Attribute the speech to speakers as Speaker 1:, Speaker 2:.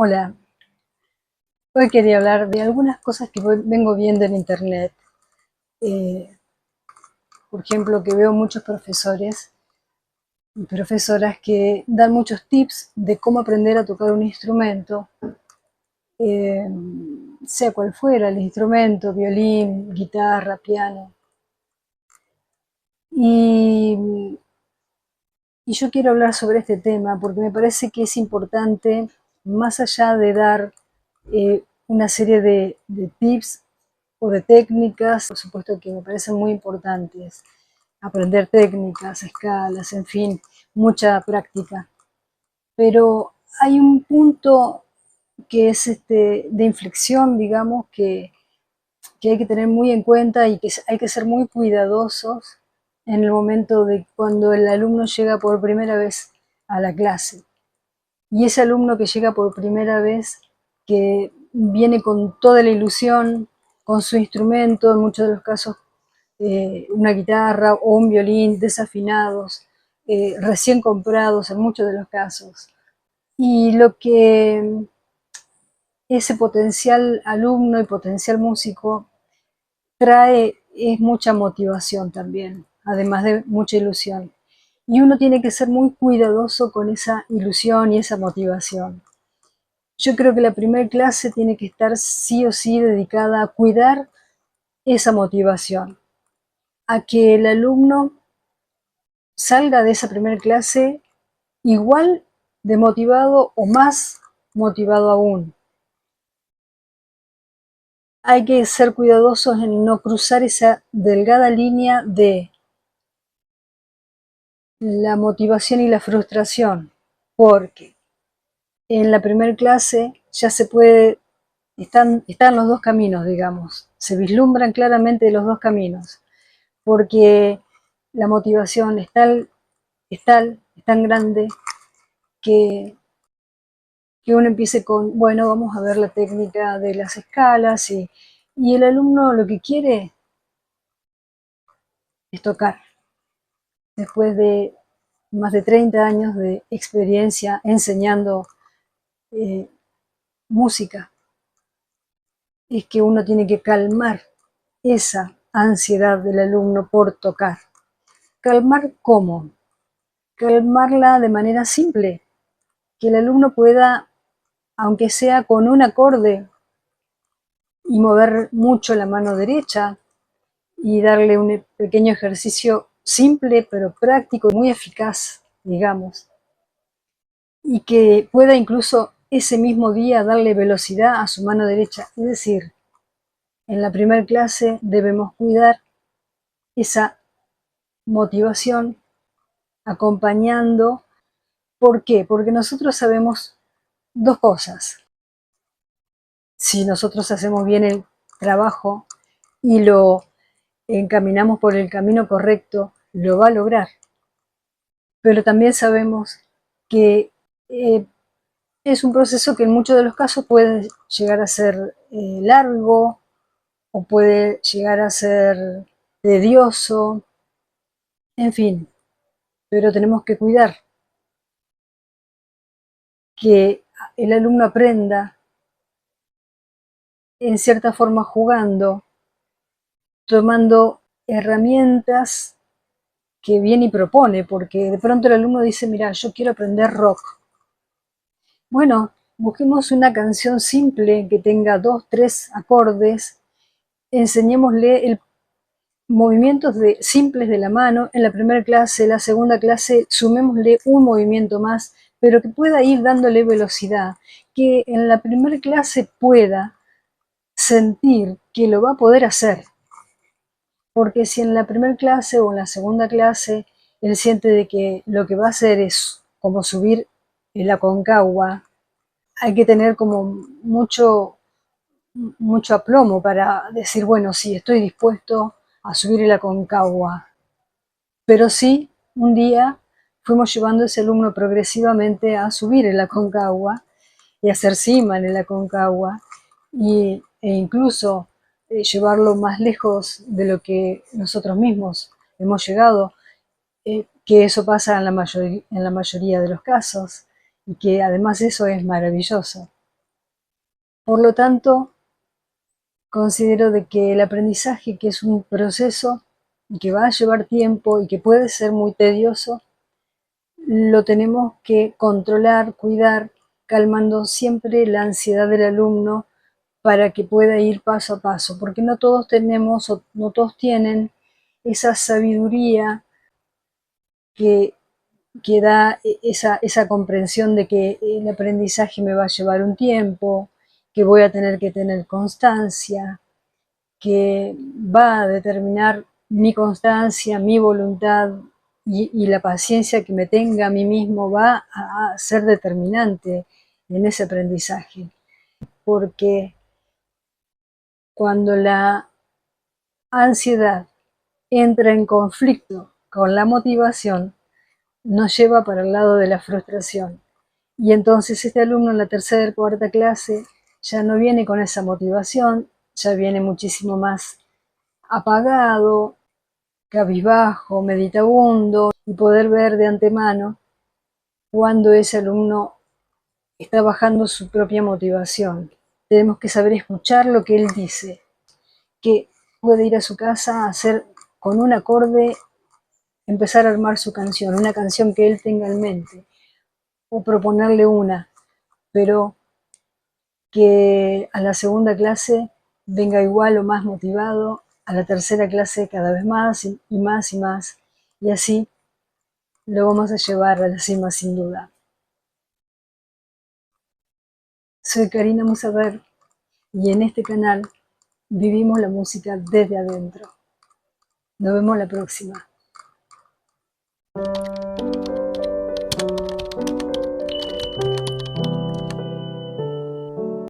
Speaker 1: Hola, hoy quería hablar de algunas cosas que vengo viendo en internet. Eh, por ejemplo, que veo muchos profesores y profesoras que dan muchos tips de cómo aprender a tocar un instrumento, eh, sea cual fuera el instrumento, violín, guitarra, piano. Y, y yo quiero hablar sobre este tema porque me parece que es importante, más allá de dar una serie de tips o de técnicas, por supuesto que me parecen muy importantes, aprender técnicas, escalas, en fin, mucha práctica. Pero hay un punto que es de inflexión, digamos, que hay que tener muy en cuenta y que hay que ser muy cuidadosos en el momento de cuando el alumno llega por primera vez a la clase. Y ese alumno que llega por primera vez, que viene con toda la ilusión, con su instrumento, en muchos de los casos una guitarra o un violín desafinados, recién comprados en muchos de los casos. Y lo que ese potencial alumno y potencial músico trae es mucha motivación también, además de mucha ilusión. Y uno tiene que ser muy cuidadoso con esa ilusión y esa motivación. Yo creo que la primera clase tiene que estar sí o sí dedicada a cuidar esa motivación, a que el alumno salga de esa primera clase igual de motivado o más motivado aún. Hay que ser cuidadosos en no cruzar esa delgada línea de la motivación y la frustración, porque en la primera clase ya se puede, están los dos caminos, digamos, se vislumbran claramente los dos caminos, porque la motivación es tan grande que, que uno empiece con, bueno, vamos a ver la técnica de las escalas y el alumno lo que quiere es tocar. Después de más de 30 años de experiencia enseñando eh, música, es que uno tiene que calmar esa ansiedad del alumno por tocar. ¿Calmar cómo? Calmarla de manera simple, que el alumno pueda, aunque sea con un acorde, y mover mucho la mano derecha y darle un pequeño ejercicio simple pero práctico y muy eficaz, digamos, y que pueda incluso ese mismo día darle velocidad a su mano derecha. Es decir, en la primera clase debemos cuidar esa motivación acompañando. ¿Por qué? Porque nosotros sabemos dos cosas. Si nosotros hacemos bien el trabajo y lo encaminamos por el camino correcto, lo va a lograr. Pero también sabemos que es un proceso que en muchos de los casos puede llegar a ser largo o puede llegar a ser tedioso, en fin, pero tenemos que cuidar que el alumno aprenda en cierta forma jugando, tomando herramientas que viene y propone, porque de pronto el alumno dice, mira, yo quiero aprender rock. Bueno, busquemos una canción simple que tenga 2, 3 acordes, enseñémosle movimientos simples de la mano en la primera clase, la segunda clase sumémosle un movimiento más, pero que pueda ir dándole velocidad, que en la primera clase pueda sentir que lo va a poder hacer, porque si en la primera clase o en la segunda clase él siente de que lo que va a hacer es como subir la Aconcagua, hay que tener como mucho aplomo para decir, bueno, sí, estoy dispuesto a subir el Aconcagua. Pero sí, un día fuimos llevando a ese alumno progresivamente a subir el Aconcagua y a hacer cima en el Aconcagua e incluso llevarlo más lejos de lo que nosotros mismos hemos llegado, que eso pasa en la mayoría de los casos y que además eso es maravilloso. Por lo tanto, considero de que el aprendizaje, que es un proceso y que va a llevar tiempo y que puede ser muy tedioso, lo tenemos que controlar, cuidar, calmando siempre la ansiedad del alumno para que pueda ir paso a paso, porque no todos tenemos o no todos tienen esa sabiduría que, que da esa comprensión de que el aprendizaje me va a llevar un tiempo, que voy a tener que tener constancia, que va a determinar mi constancia, mi voluntad y la paciencia que me tenga a mí mismo va a ser determinante en ese aprendizaje. Porque cuando la ansiedad entra en conflicto con la motivación, nos lleva para el lado de la frustración. Y entonces este alumno en la tercera y cuarta clase ya no viene con esa motivación, ya viene muchísimo más apagado, cabizbajo, meditabundo, y poder ver de antemano cuando ese alumno está bajando su propia motivación. Tenemos que saber escuchar lo que él dice, que puede ir a su casa a hacer con un acorde, empezar a armar su canción, una canción que él tenga en mente, o proponerle una, pero que a la segunda clase venga igual o más motivado, a la tercera clase cada vez más y más y más, y así lo vamos a llevar a la cima sin duda. Soy Karina Musaber y en este canal vivimos la música desde adentro. Nos vemos la próxima.